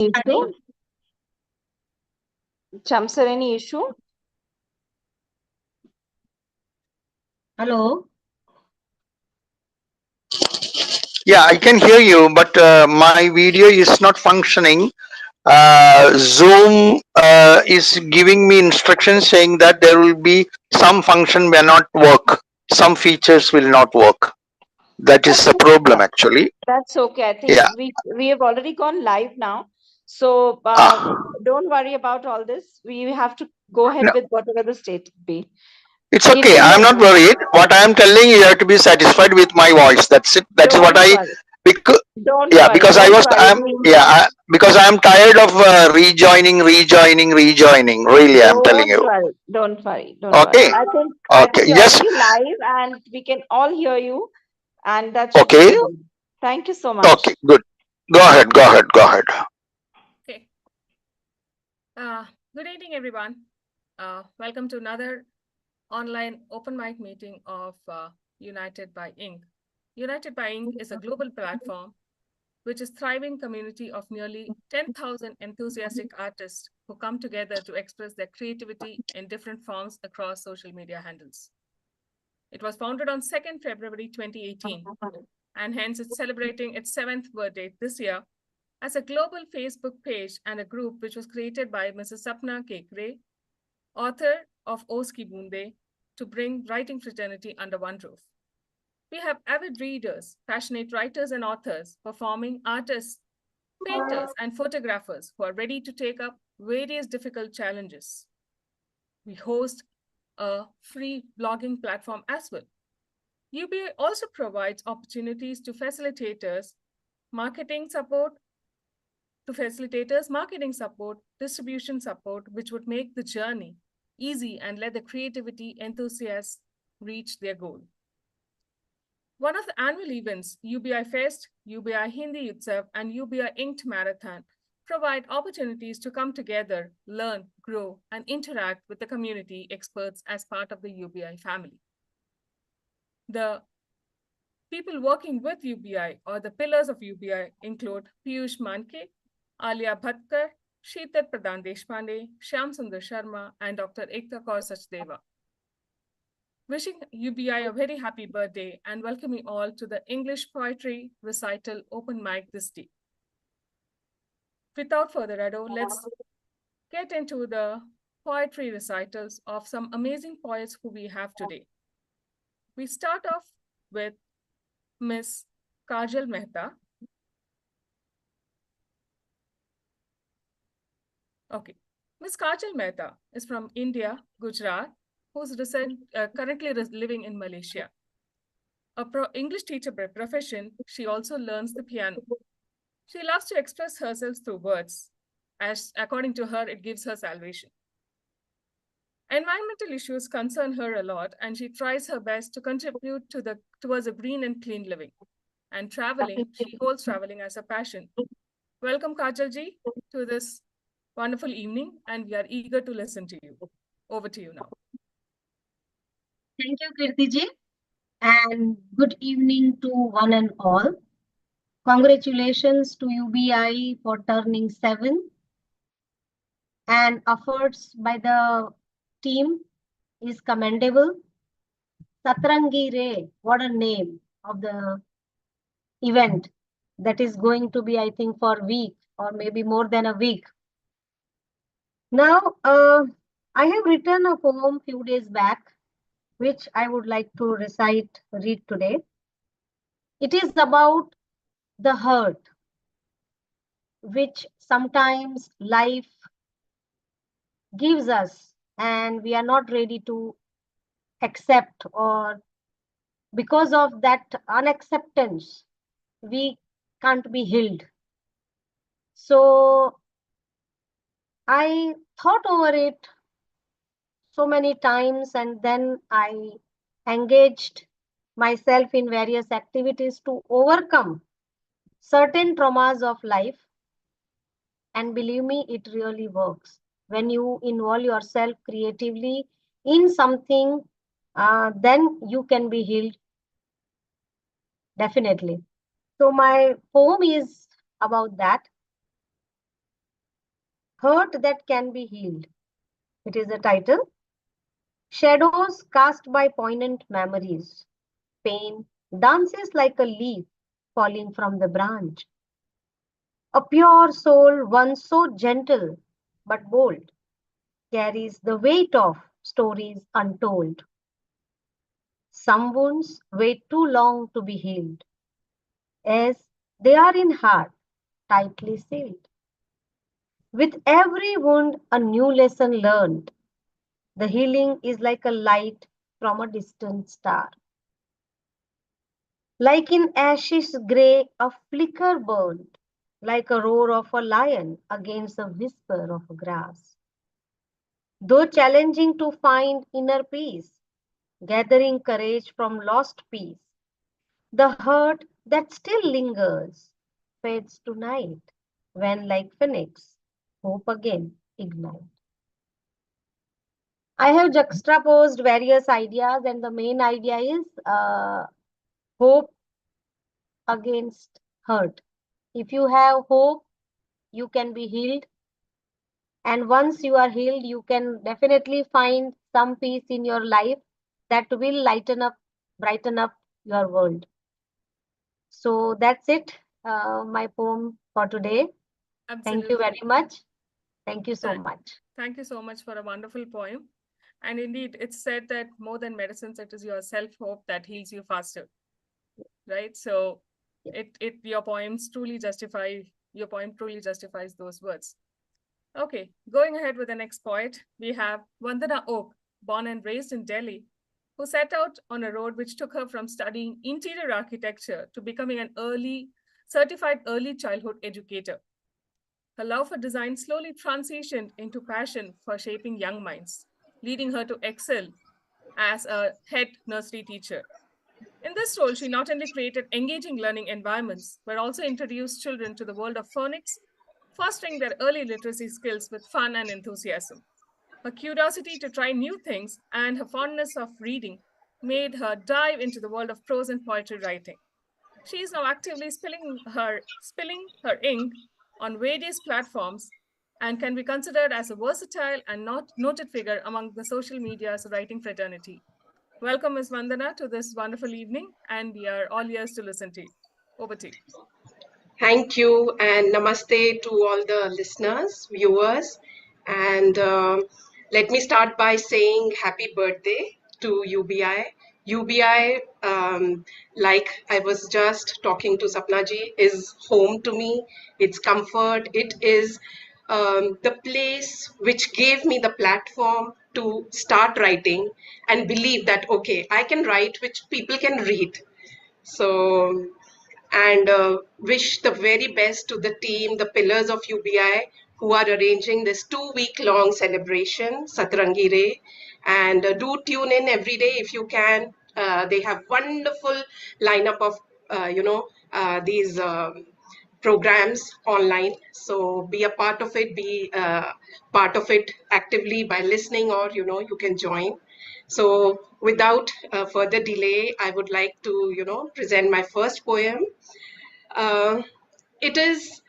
issue? Chamsar, any issue? Hello. Yeah, I can hear you, but my video is not functioning. Zoom is giving me instructions saying that there will be some function may not work, some features will not work. That is the problem actually. That's okay. I think Yeah. we have already gone live now. So don't worry about all this. We have to go ahead No, with whatever the state be. it's We'll okay. be I'm here not now. worried. What I am telling you, you have to be satisfied with my voice. That's it. That is what Don't I worry. because Don't yeah, worry. because I Don't was worry. I'm yeah because I am tired of rejoining. Really, I'm telling Don't you. worry. Don't worry. Don't worry. Okay. I think Okay. you're Yes. already live and we can all hear you, and that should be Okay. good. Thank you so much. Okay. Good. Go ahead. Go ahead. Go ahead. Okay. Good evening, everyone. Welcome to another online open mic meeting of United by Ink. United by Ink is a global platform which is thriving community of nearly 10,000 enthusiastic artists who come together to express their creativity in different forms across social media handles. It was founded on 2nd February 2018, and hence it's celebrating its 7th birthday this year as a global Facebook page and a group which was created by Mrs. Sapna Kekre, author of Oski Bunde, to bring writing fraternity under one roof. We have avid readers, passionate writers and authors, performing artists, painters, and photographers who are ready to take up various difficult challenges. We host a free blogging platform as well. UBI also provides opportunities to facilitators, marketing support, distribution support, which would make the journey easy and let the creativity enthusiasts reach their goal. One of the annual events, UBI Fest, UBI Hindi Utsav, and UBI Inked Marathon provide opportunities to come together, learn, grow, and interact with the community experts as part of the UBI family. The people working with UBI or the pillars of UBI include Piyush Manke, Alia Bhatkar, Sheetar Pradhan Deshpande, Shyam Sundar Sharma, and Dr. Ekta Kaur Sachdeva. Wishing UBI a very happy birthday and welcoming all to the English Poetry Recital Open Mic this day. Without further ado, let's get into the poetry recitals of some amazing poets who we have today. We start off with Miss Kajal Mehta. Okay. Ms. Kajal Mehta is from India, Gujarat, who's currently living in Malaysia. A English teacher by profession, she also learns the piano. She loves to express herself through words, as according to her, it gives her salvation. Environmental issues concern her a lot, and she tries her best to contribute towards a green and clean living. And traveling, she holds traveling as a passion. Welcome, Kajal ji, to this wonderful evening, and we are eager to listen to you. Over to you now. Thank you, Kirti ji, and good evening to one and all. Congratulations to UBI for turning 7, and efforts by the team is commendable. Satrangi Re, what a name of the event that is going to be, I think, for a week or maybe more than a week. Now, I have written a poem few days back, which I would like to read today. It is about the hurt, which sometimes life gives us, and we are not ready to accept, or because of that unacceptance, we can't be healed. So I thought over it so many times, and then I engaged myself in various activities to overcome certain traumas of life. And believe me, it really works. When you involve yourself creatively in something, then you can be healed, definitely. So my poem is about that. Hurt That Can Be Healed. It is the title. Shadows cast by poignant memories. Pain dances like a leaf falling from the branch. A pure soul, once so gentle but bold, carries the weight of stories untold. Some wounds wait too long to be healed, as they are in heart tightly sealed. With every wound, a new lesson learned. The healing is like a light from a distant star. Like in ashes grey, a flicker burned, like a roar of a lion against a whisper of grass. Though challenging to find inner peace, gathering courage from lost peace, the hurt that still lingers fades tonight when, like phoenix, hope again ignites. I have juxtaposed various ideas, and the main idea is hope against hurt. If you have hope, you can be healed. And once you are healed, you can definitely find some peace in your life that will lighten up, brighten up your world. So that's it, my poem for today. Thank you Absolutely. very much. Thank you so Thank- much. Thank you so much for a wonderful poem. And indeed, it's said that more than medicines, it is your self-hope that heals you faster. Right? So your poem truly justifies those words. Okay, going ahead with the next poet, we have Vandana Oak, born and raised in Delhi, who set out on a road which took her from studying interior architecture to becoming an certified early childhood educator. Her love for design slowly transitioned into passion for shaping young minds, leading her to excel as a head nursery teacher. In this role, she not only created engaging learning environments, but also introduced children to the world of phonics, fostering their early literacy skills with fun and enthusiasm. Her curiosity to try new things and her fondness of reading made her dive into the world of prose and poetry writing. She is now actively spilling her ink on various platforms and can be considered as a versatile and not noted figure among the social media's writing fraternity. Welcome, Ms. Vandana, to this wonderful evening, and we are all ears to listen to you. Over to you. Thank you, and namaste to all the listeners, viewers. And let me start by saying happy birthday to UBI. UBI, like I was just talking to Sapna ji, is home to me. It's comfort. It is the place which gave me the platform to start writing and believe that, okay, I can write, which people can read. So, and wish the very best to the team, the pillars of UBI, who are arranging this 2-week long celebration, Satrangi Re. And do tune in every day if you can. They have wonderful lineup of, these programs online. So be a part of it, be part of it actively by listening, or, you can join. So without further delay, I would like to, present my first poem. It is,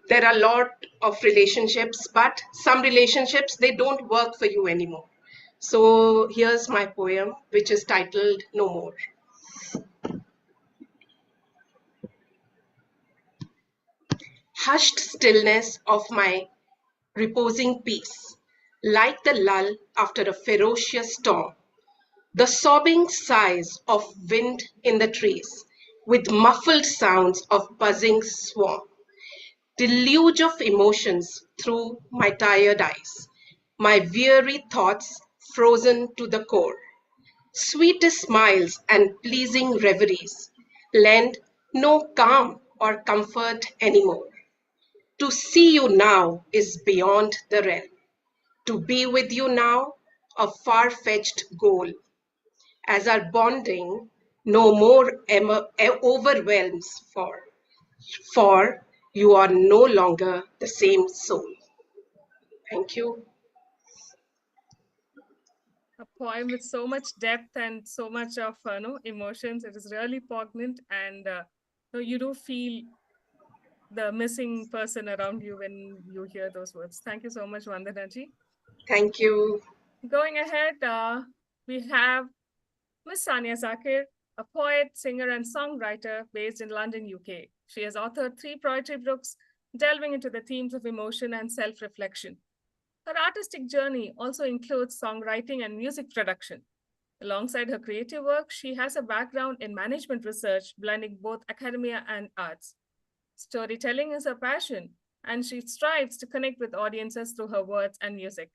there are a lot of relationships, but some relationships, they don't work for you anymore. So here's my poem, which is titled No More. Hushed stillness of my reposing peace, like the lull after a ferocious storm, the sobbing sighs of wind in the trees, with muffled sounds of buzzing swarm, deluge of emotions through my tired eyes, my weary thoughts frozen to the core, sweetest smiles and pleasing reveries lend no calm or comfort anymore. To see you now is beyond the realm. To be with you now, a far-fetched goal. As our bonding no more overwhelms for you are no longer the same soul. Thank you. A poem with so much depth and so much of emotions. It is really poignant, and you do feel the missing person around you when you hear those words. Thank you so much, Vandana ji. Thank you. Going ahead, we have Miss Sania Zakir, a poet, singer, and songwriter based in London, UK. She has authored 3 poetry books delving into the themes of emotion and self-reflection. Her artistic journey also includes songwriting and music production. Alongside her creative work, she has a background in management research, blending both academia and arts. Storytelling is her passion, and she strives to connect with audiences through her words and music.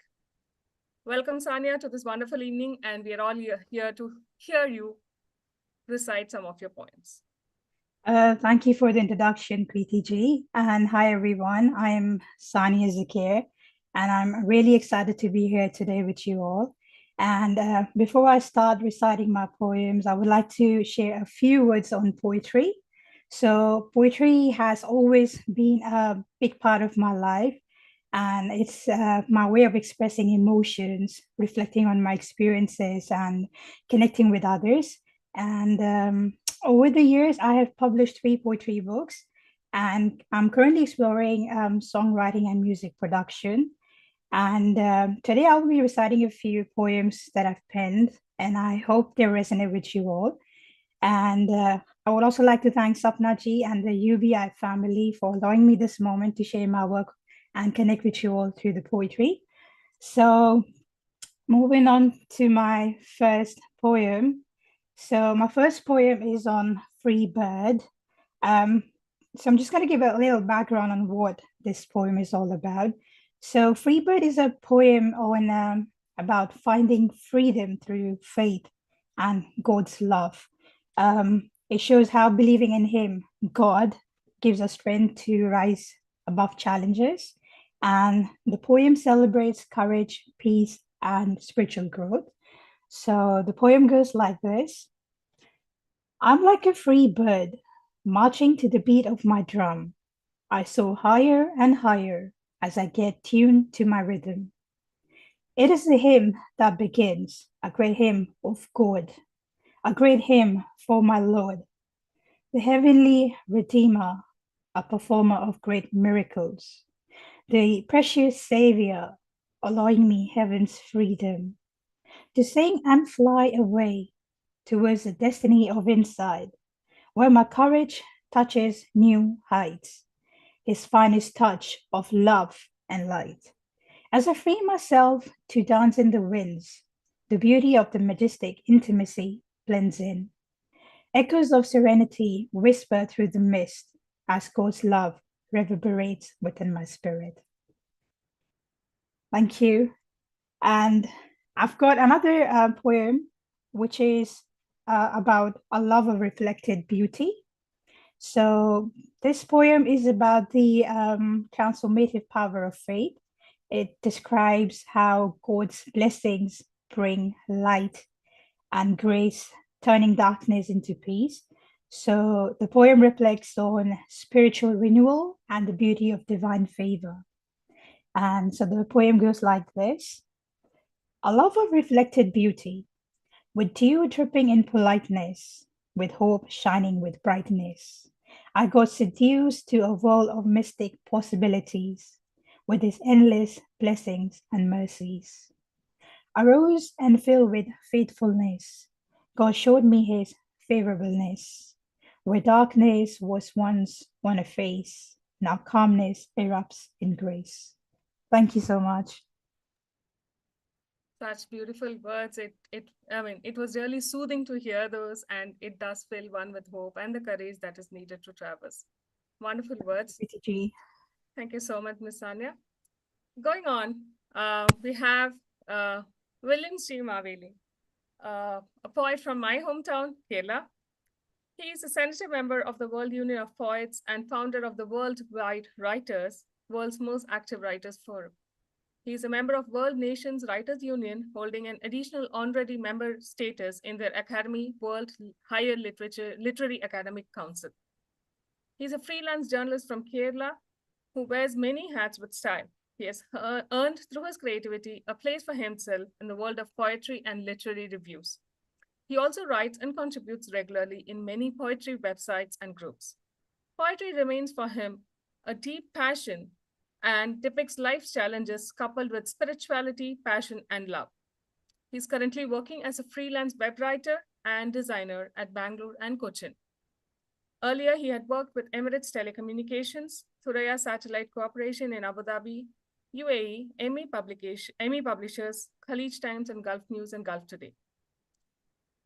Welcome, Sania, to this wonderful evening, and we are all here to hear you recite some of your poems. Thank you for the introduction, Preeti ji. And hi, everyone. I am Sania Zakir, and I'm really excited to be here today with you all. And before I start reciting my poems, I would like to share a few words on poetry. So poetry has always been a big part of my life, and it's my way of expressing emotions, reflecting on my experiences, and connecting with others. And over the years, I have published 3 poetry books, and I'm currently exploring songwriting and music production. And today I'll be reciting a few poems that I've penned, and I hope they resonate with you all. And I would also like to thank Sapna ji and the UBI family for allowing me this moment to share my work and connect with you all through the poetry. So moving on to my first poem. So my first poem is on Free Bird. So I'm just going to give a little background on what this poem is all about. So Free Bird is a poem on about finding freedom through faith and God's love. It shows how believing in Him, God, gives us strength to rise above challenges. And the poem celebrates courage, peace, and spiritual growth. So the poem goes like this. I'm like a free bird, marching to the beat of my drum. I soar higher and higher as I get tuned to my rhythm. It is the hymn that begins, a great hymn of God, a great hymn for my Lord, the heavenly Redeemer, a performer of great miracles, the precious Savior, allowing me heaven's freedom to sing and fly away towards the destiny of inside, where my courage touches new heights, His finest touch of love and light. As I free myself to dance in the winds, the beauty of the majestic intimacy blends in. Echoes of serenity whisper through the mist as God's love reverberates within my spirit. Thank you. And I've got another poem, which is about a love of reflected beauty. So this poem is about the transformative power of faith. It describes how God's blessings bring light and grace, turning darkness into peace. So the poem reflects on spiritual renewal and the beauty of divine favor. And so the poem goes like this. A love of reflected beauty, with dew dripping in politeness, with hope shining with brightness. I got seduced to a world of mystic possibilities, with His endless blessings and mercies. Arose and filled with faithfulness, God showed me His favorableness. Where darkness was once on a face, now calmness erupts in grace. Thank you so much. Such beautiful words. It was really soothing to hear those, and it does fill one with hope and the courage that is needed to traverse. Wonderful words. Thank you so much, Ms. Sania. Going on, we have William C. Maveli, a poet from my hometown, Kerala. He is a senator member of the World Union of Poets and founder of the Worldwide Writers, world's most active writers forum. He is a member of World Nations Writers Union, holding an additional honorary member status in their Academy World Higher Literary Academic Council. He is a freelance journalist from Kerala who wears many hats with style. He has earned through his creativity a place for himself in the world of poetry and literary reviews. He also writes and contributes regularly in many poetry websites and groups. Poetry remains for him a deep passion, and depicts life's challenges coupled with spirituality, passion, and love. He's currently working as a freelance web writer and designer at Bangalore and Cochin. Earlier, he had worked with Emirates Telecommunications, Thuraya Satellite Corporation in Abu Dhabi, UAE, ME Publishers, Khalij Times, and Gulf News and Gulf Today.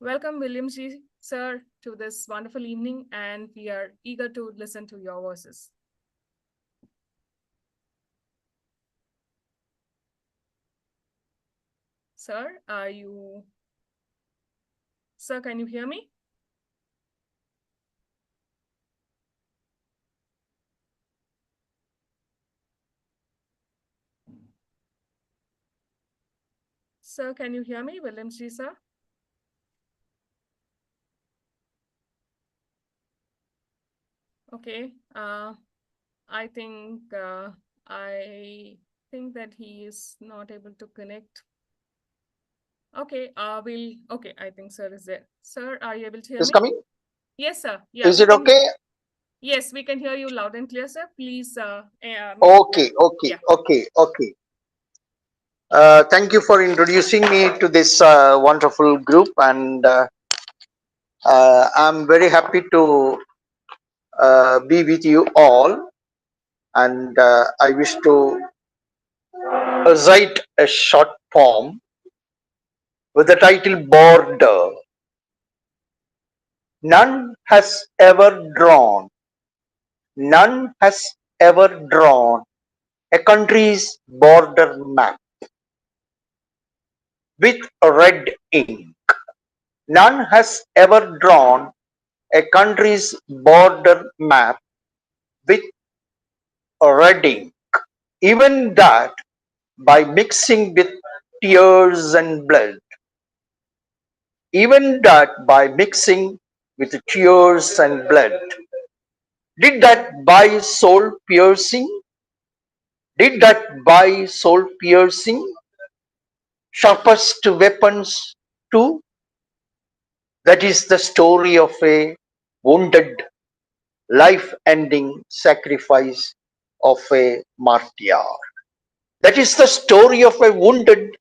Welcome, William G. Sir, to this wonderful evening, and we are eager to listen to your voices. Sir, Sir, can you hear me? Sir, can you hear me, William G. Sir? Okay, I think that he is not able to connect. Okay, okay, I think Sir is there. Sir, are you able to hear Is me? coming? Yes, sir. Yeah, Is we it can- okay? Yes, we can hear you loud and clear, sir. Please. Okay, okay, Yeah. okay, okay. Thank you for introducing me to this wonderful group, and I'm very happy to be with you all. And I wish to recite a short poem with the title Border. None has ever drawn a country's border map with red ink. None has ever drawn a country's border map with red ink. Even that by mixing with tears and blood. Even that by mixing with tears and blood. Did that by soul piercing? Did that by soul piercing? Sharpest weapons too? That is the story of a wounded, life-ending sacrifice of a martyr. That is the story of a wounded,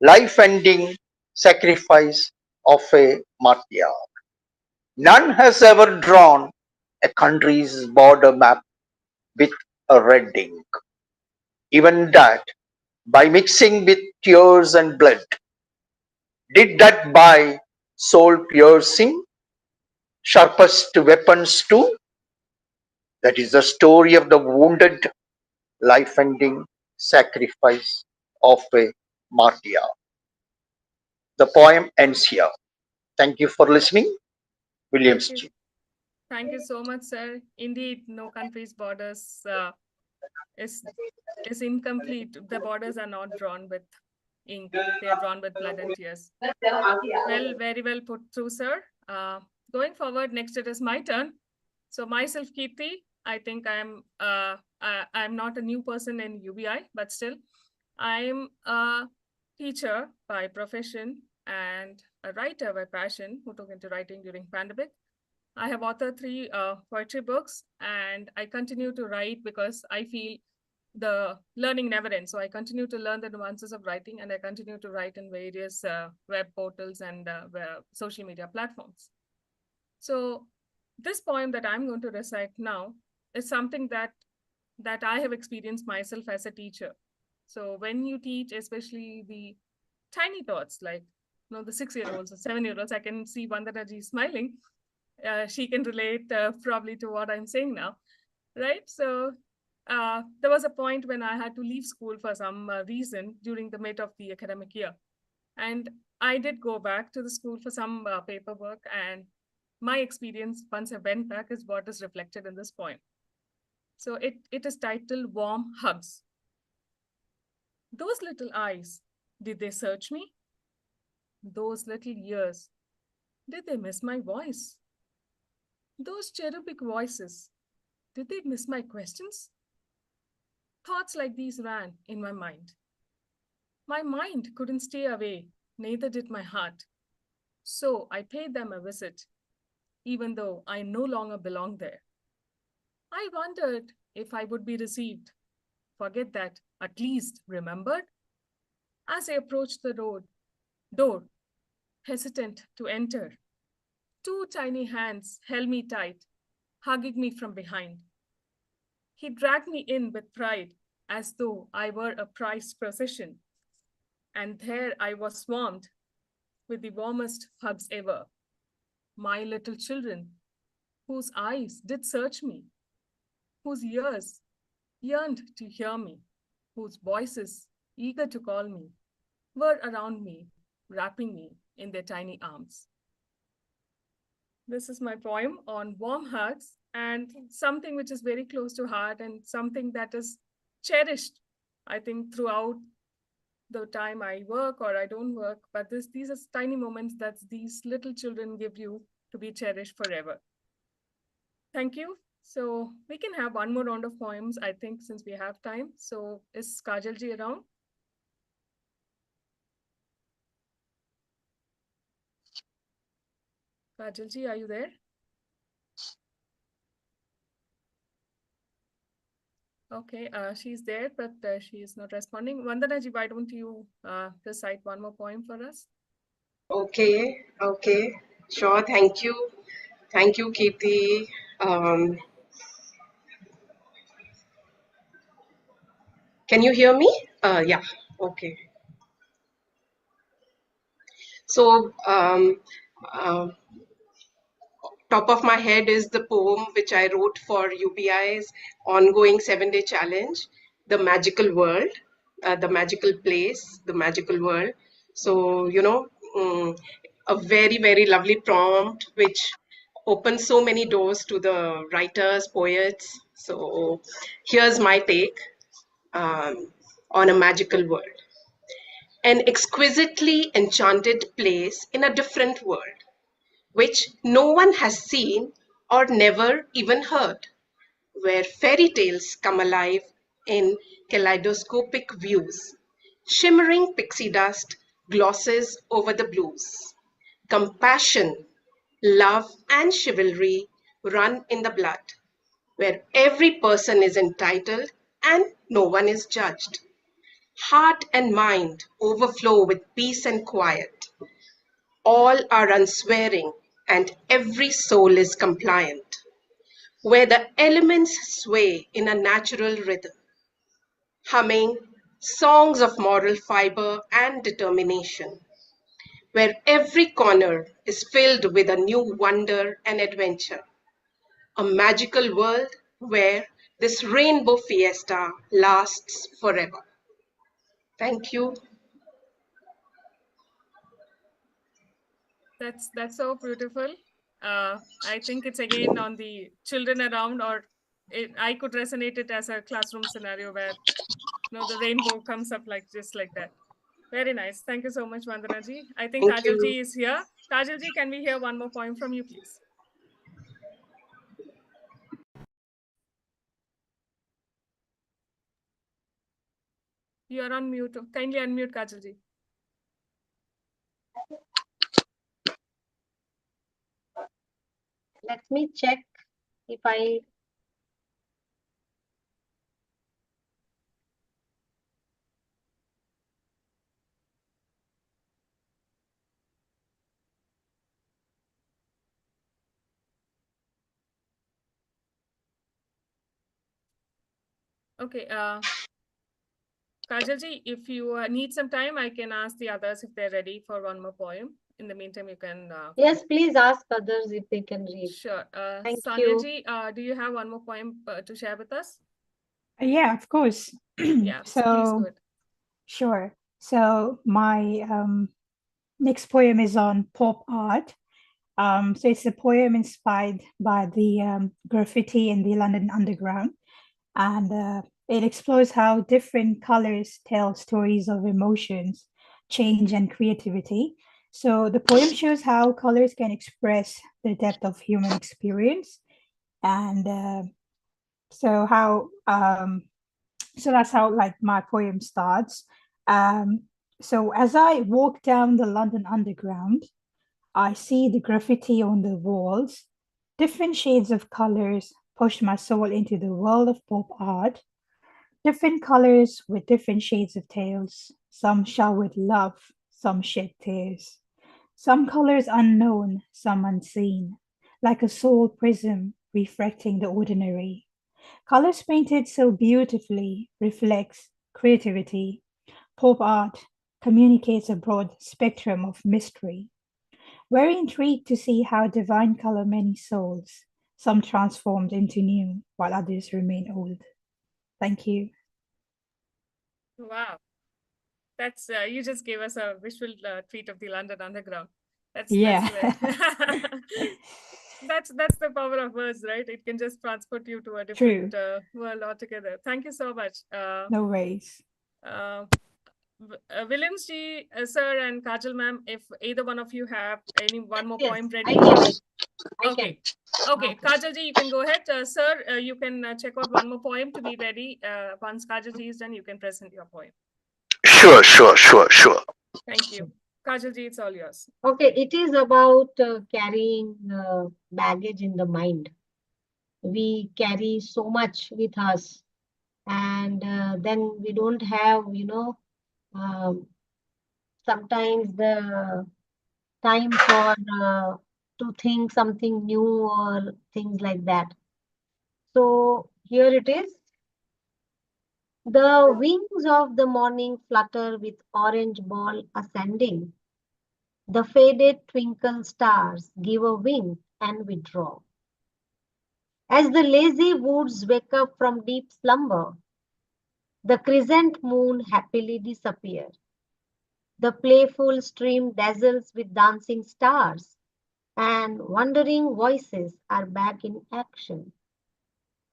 life-ending sacrifice of a martyr. None has ever drawn a country's border map with a red ink. Even that by mixing with tears and blood. Did that by soul piercing, sharpest weapons too? That is the story of the wounded, life-ending sacrifice of a martyr. The poem ends here. Thank you for listening. Williams G. Thank you so much, sir. Indeed, no country's borders is incomplete. The borders are not drawn with ink. They are drawn with blood and tears. Well, very well put through, sir. Going forward, next it is my turn. So myself, Kirti, I think I'm not a new person in UBI, but still, I'm a teacher by profession and a writer by passion who took into writing during pandemic. I have authored 3 poetry books, and I continue to write because I feel the learning never ends. So I continue to learn the nuances of writing, and I continue to write in various web portals and social media platforms. So this poem that I'm going to recite now is something that I have experienced myself as a teacher. So when you teach, especially the tiny thoughts, like the 6-year-olds or 7-year-olds, I can see Vandana smiling. She can relate probably to what I'm saying now, right? So there was a point when I had to leave school for some reason during the mid of the academic year. And I did go back to the school for some paperwork, and my experience once I went back is what is reflected in this poem. So it is titled Warm Hugs. Those little eyes, did they search me? Those little ears, did they miss my voice? Those cherubic voices, did they miss my questions? Thoughts like these ran in my mind. My mind couldn't stay away, neither did my heart. So I paid them a visit, even though I no longer belonged there. I wondered if I would be received. Forget that, at least remembered. As I approached the door, hesitant to enter, two tiny hands held me tight, hugging me from behind. He dragged me in with pride, as though I were a prized possession. And there I was swarmed with the warmest hugs ever. My little children, whose eyes did search me, whose ears yearned to hear me, whose voices, eager to call me, were around me, wrapping me in their tiny arms. This is my poem on warm hugs, and something which is very close to heart and something that is cherished, I think, throughout the time I work or I don't work. But these are tiny moments that these little children give you to be cherished forever. Thank you. So we can have one more round of poems, I think, since we have time. So is Kajalji around? Kajalji, are you there? Okay, she's there, but she is not responding. Vandanaji, why don't you recite one more poem for us? Okay, sure. Thank you. Thank you, Kirti. Can you hear me? Yeah, okay. So, top of my head is the poem which I wrote for UBI's ongoing 7-day challenge, The Magical World, The Magical Place, The Magical World. So, a very, very lovely prompt which opens so many doors to the writers, poets. So, here's my take on a magical world. An exquisitely enchanted place in a different world, which no one has seen or never even heard, where fairy tales come alive in kaleidoscopic views. Shimmering pixie dust glosses over the blues. Compassion, love, and chivalry run in the blood, where every person is entitled and no one is judged. Heart and mind overflow with peace and quiet. All are unswearing, and every soul is compliant, where the elements sway in a natural rhythm, humming songs of moral fiber and determination, where every corner is filled with a new wonder and adventure, a magical world where this rainbow fiesta lasts forever. Thank you. That's so beautiful. I think it's again on the children around, or I could resonate it as a classroom scenario where the rainbow comes up just like that. Very nice. Thank you so much, Vandanaji. I think Thank you. Kajalji is here. Kajalji, can we hear one more poem from you, please? You are on mute. Kindly unmute, Kajalji. Let me check if I. Okay. Kajalji, if you need some time, I can ask the others if they're ready for one more poem. In the meantime, you can. Yes, please ask others if they can read. Sure. Thank Sanyaji, do you have one more poem to share with us? Yeah, of course. Yeah, please So, go ahead. sure. So my next poem is on pop art. So it's a poem inspired by the graffiti in the London Underground, and it explores how different colors tell stories of emotions, change, and creativity. So the poem shows how colors can express the depth of human experience, and so how so that's how like my poem starts. So as I walk down the London Underground, I see the graffiti on the walls, different shades of colors, pushed my soul into the world of pop art. Different colors with different shades of tales. Some showered love, some shed tears. Some colors unknown, some unseen, like a soul prism reflecting the ordinary. Colors painted so beautifully reflects creativity. Pop art communicates a broad spectrum of mystery. Very intrigued to see how divine color many souls, some transformed into new, while others remain old. Thank you. Wow. That's you just gave us a visual treat of the London Underground. That's Yeah. that's the power of words, right? It can just transport you to a True. different world altogether. Thank you so much. No worries. Williams ji, sir, and Kajal ma'am, if either one of you have one more Yes, poem I ready. can. I Okay. can. Okay, Kajal ji, you can go ahead. Sir, you can check out one more poem to be ready. Once Kajal ji is done, you can present your poem. Sure. Thank you. Kajal ji, it's all yours. Okay, it is about carrying baggage in the mind. We carry so much with us, and then we don't have, um, sometimes the time for to think something new or things like that. So here it is. The wings of the morning flutter with orange ball ascending. The faded twinkle stars give a wink and withdraw. As the lazy woods wake up from deep slumber, the crescent moon happily disappears. The playful stream dazzles with dancing stars, and wandering voices are back in action,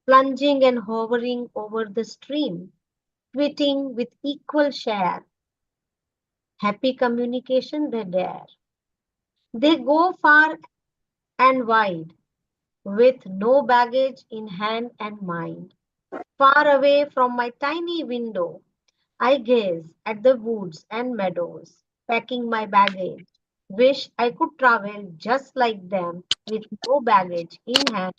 plunging and hovering over the stream, tweeting with equal share. Happy communication they dare. They go far and wide, with no baggage in hand and mind. Far away from my tiny window, I gaze at the woods and meadows, packing my baggage. Wish I could travel just like them with no baggage in hand.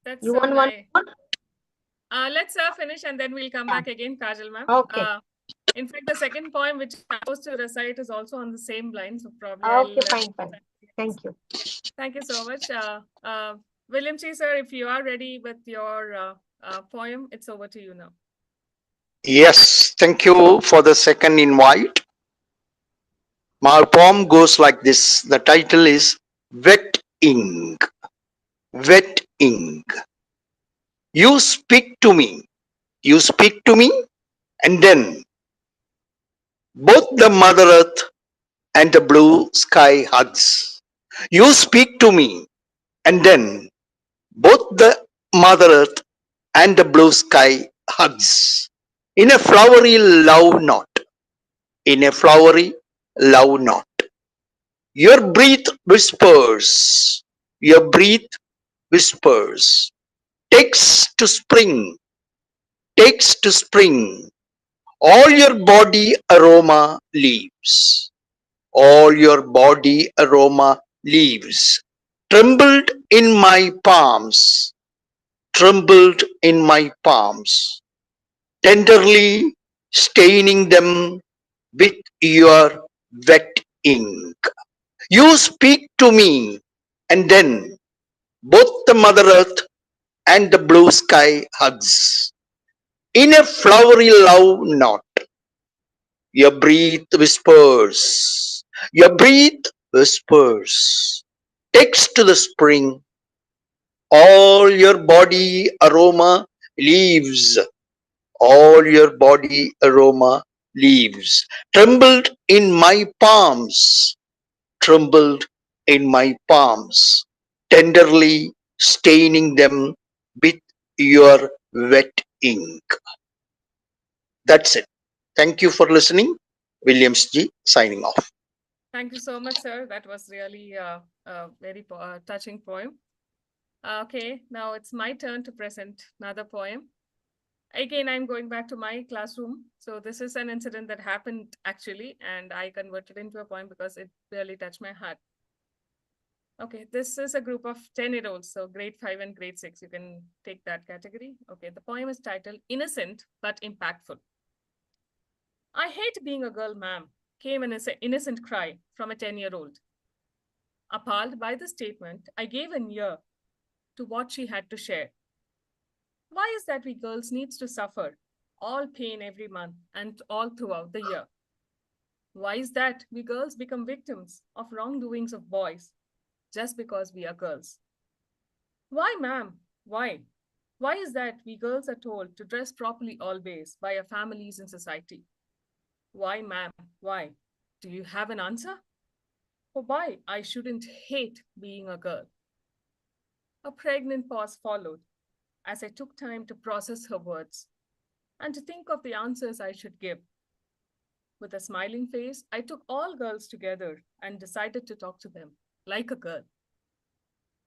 That's You so want one nice. more? Let's finish and then we'll come back again, Kajal ma'am. Okay. In fact, the second poem which I'm supposed to recite is also on the same line, so probably Okay, I'll. fine. Thank you. Thank you so much. William Chi, sir, if you are ready with your poem, it's over to you now. Yes, thank you for the second invite. My poem goes like this. The title is Wet Ink. Wet ink. You speak to me. You speak to me, and then both the Mother Earth and the blue sky hugs. You speak to me, and then both the Mother Earth and the blue sky hugs. In a flowery love knot. In a flowery love knot. Your breath whispers. Your breath whispers. Takes to spring. Takes to spring. All your body aroma leaves. All your body aroma leaves. Trembled in my palms. Trembled in my palms. Tenderly staining them with your wet ink. You speak to me, and then both the Mother Earth and the blue sky hugs. In a flowery love knot, your breath whispers, your breath whispers, takes to the spring, all your body aroma leaves, all your body aroma leaves, trembled in my palms, trembled in my palms, tenderly staining them with your wet ink. That's it. Thank you for listening. Williams G signing off. Thank you so much, sir. That was really a very touching poem. Okay, now it's my turn to present another poem. Again, I'm going back to my classroom. So this is an incident that happened actually, and I converted into a poem because it really touched my heart. Okay, this is a group of 10-year-olds, so grade 5 and grade 6. You can take that category. Okay, the poem is titled Innocent but Impactful. I hate being a girl, ma'am, came an innocent cry from a 10-year-old. Appalled by the statement, I gave an ear to what she had to share. Why is that we girls needs to suffer all pain every month and all throughout the year? Why is that we girls become victims of wrongdoings of boys just because we are girls? Why, ma'am? Why? Why is that we girls are told to dress properly always by our families and society? Why, ma'am? Why? Do you have an answer? For why I shouldn't hate being a girl? A pregnant pause followed as I took time to process her words and to think of the answers I should give. With a smiling face, I took all girls together and decided to talk to them like a girl.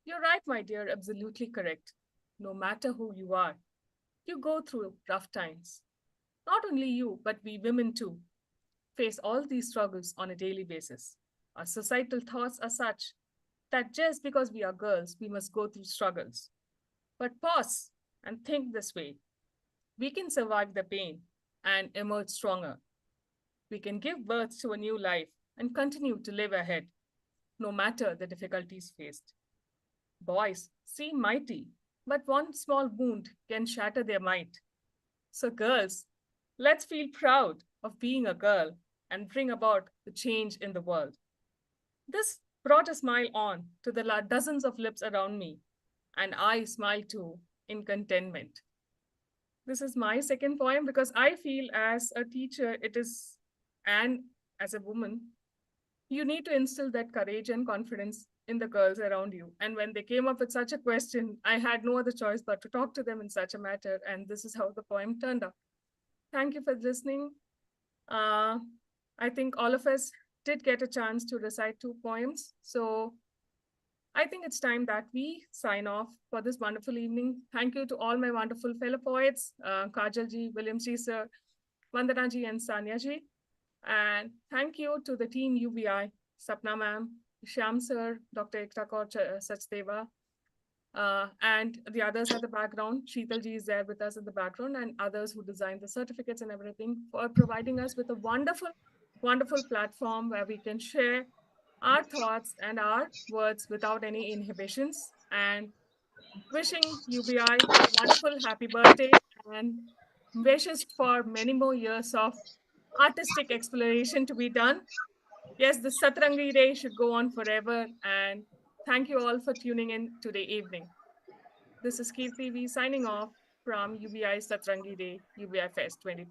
You're right, my dear, absolutely correct. No matter who you are, you go through rough times. Not only you, but we women too face all these struggles on a daily basis. Our societal thoughts are such that just because we are girls, we must go through struggles. But pause and think this way. We can survive the pain and emerge stronger. We can give birth to a new life and continue to live ahead, no matter the difficulties faced. Boys seem mighty, but one small wound can shatter their might. So, girls, let's feel proud of being a girl and bring about the change in the world. This brought a smile on to the dozens of lips around me, and I smiled too in contentment. This is my second poem because I feel as a teacher, and as a woman, you need to instill that courage and confidence in the girls around you. And when they came up with such a question, I had no other choice but to talk to them in such a matter. And this is how the poem turned out. Thank you for listening. I think all of us did get a chance to recite 2 poems. So I think it's time that we sign off for this wonderful evening. Thank you to all my wonderful fellow poets, Kajal ji, William ji sir, Vandana ji and Sanya ji. And thank you to the team UBI, Sapna ma'am, Shyam sir, Dr. Ekta Kaur Sachdeva, and the others at the background. Sheetal ji is there with us in the background, and others who designed the certificates and everything, for providing us with a wonderful, wonderful platform where we can share our thoughts and our words without any inhibitions. And wishing UBI a wonderful happy birthday and wishes for many more years of artistic exploration to be done. Yes, the Satrangi Day should go on forever. And thank you all for tuning in today evening. This is Kirti V signing off from UBI Satrangi Day, UBI Fest 2020.